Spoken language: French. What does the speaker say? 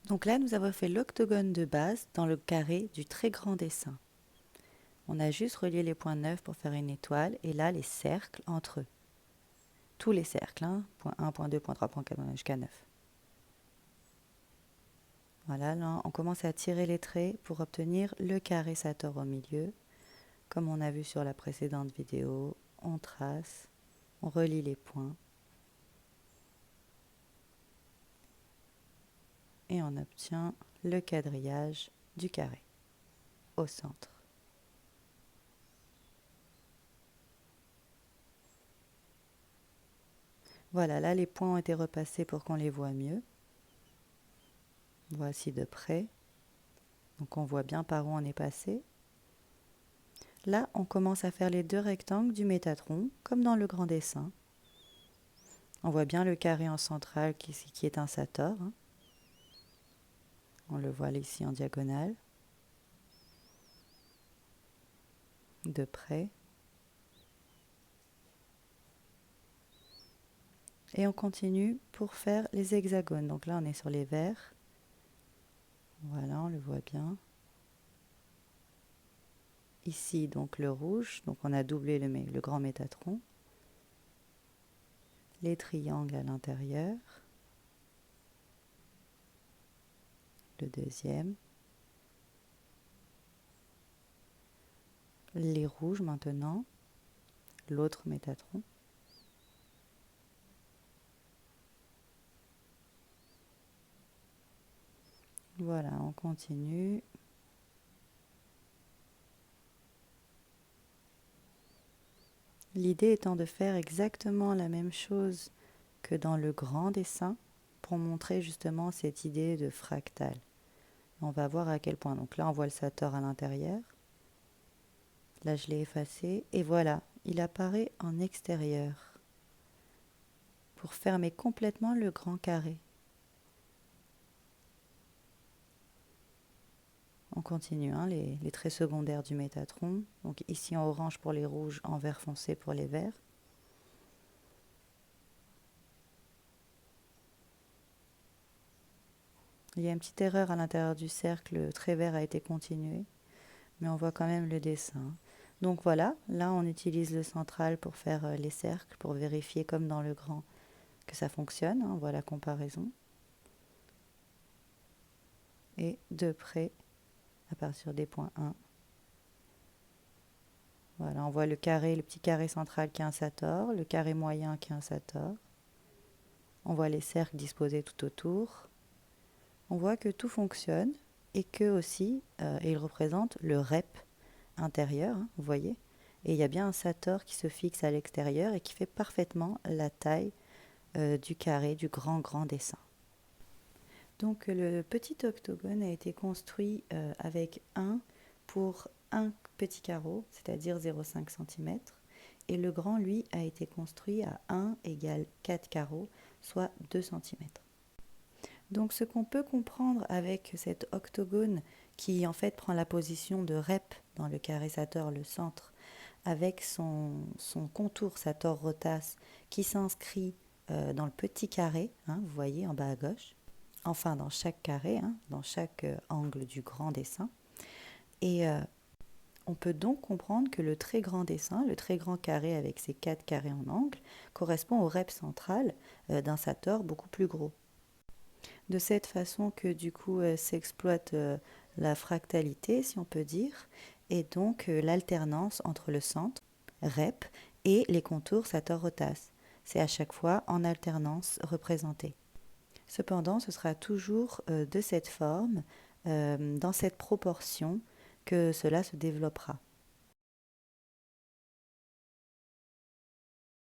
Donc là, nous avons fait l'octogone de base dans le carré du très grand dessin. On a juste relié les points 9 pour faire une étoile, et là, les cercles entre eux. Tous les cercles, hein, point 1, point 2, point 3, point 4, jusqu'à 9. Voilà, là, on commence à tirer les traits pour obtenir le carré Sator au milieu. Comme on a vu sur la précédente vidéo, on trace, on relie les points, et on obtient le quadrillage du carré au centre. Voilà, là les points ont été repassés pour qu'on les voit mieux. Voici de près. Donc on voit bien par où on est passé. Là, on commence à faire les deux rectangles du Métatron, comme dans le grand dessin. On voit bien le carré en centrale qui est un Sator. Hein. On le voit là, ici en diagonale. De près. Et on continue pour faire les hexagones. Donc là, on est sur les verts. Voilà, on le voit bien. Ici, donc le rouge. Donc on a doublé le grand Métatron. Les triangles à l'intérieur. Le deuxième. Les rouges maintenant. L'autre Métatron. Voilà, on continue. L'idée étant de faire exactement la même chose que dans le grand dessin pour montrer justement cette idée de fractal. On va voir à quel point. Donc là, on voit le Sator à l'intérieur. Là, je l'ai effacé. Et voilà, il apparaît en extérieur pour fermer complètement le grand carré. On continue, hein, les traits secondaires du Métatron. Donc ici en orange pour les rouges, en vert foncé pour les verts. Il y a une petite erreur à l'intérieur du cercle, le trait vert a été continué, mais on voit quand même le dessin. Donc voilà, là on utilise le central pour faire les cercles, pour vérifier comme dans le grand que ça fonctionne. On voit la comparaison. Et de près, à partir des points 1. Voilà, on voit le carré, le petit carré central qui est un Sator, le carré moyen qui est un Sator. On voit les cercles disposés tout autour. On voit que tout fonctionne et que aussi, il représente le rep intérieur, hein, vous voyez. Et il y a bien un Sator qui se fixe à l'extérieur et qui fait parfaitement la taille du carré du grand dessin. Donc le petit octogone a été construit avec 1 pour 1 petit carreau, c'est-à-dire 0,5 cm. Et le grand, lui, a été construit à 1 égale 4 carreaux, soit 2 cm. Donc ce qu'on peut comprendre avec cet octogone qui en fait prend la position de rep dans le carré Sator, le centre, avec son contour Sator-Rotas qui s'inscrit dans le petit carré, hein, vous voyez en bas à gauche, enfin dans chaque carré, hein, dans chaque angle du grand dessin. Et on peut donc comprendre que le très grand dessin, le très grand carré avec ses 4 carrés en angle, correspond au rep central d'un Sator beaucoup plus gros. De cette façon que du coup s'exploite la fractalité, si on peut dire, et donc l'alternance entre le centre, rep, et les contours Sator-Rotas. C'est à chaque fois en alternance représenté. Cependant, ce sera toujours de cette forme, dans cette proportion, que cela se développera.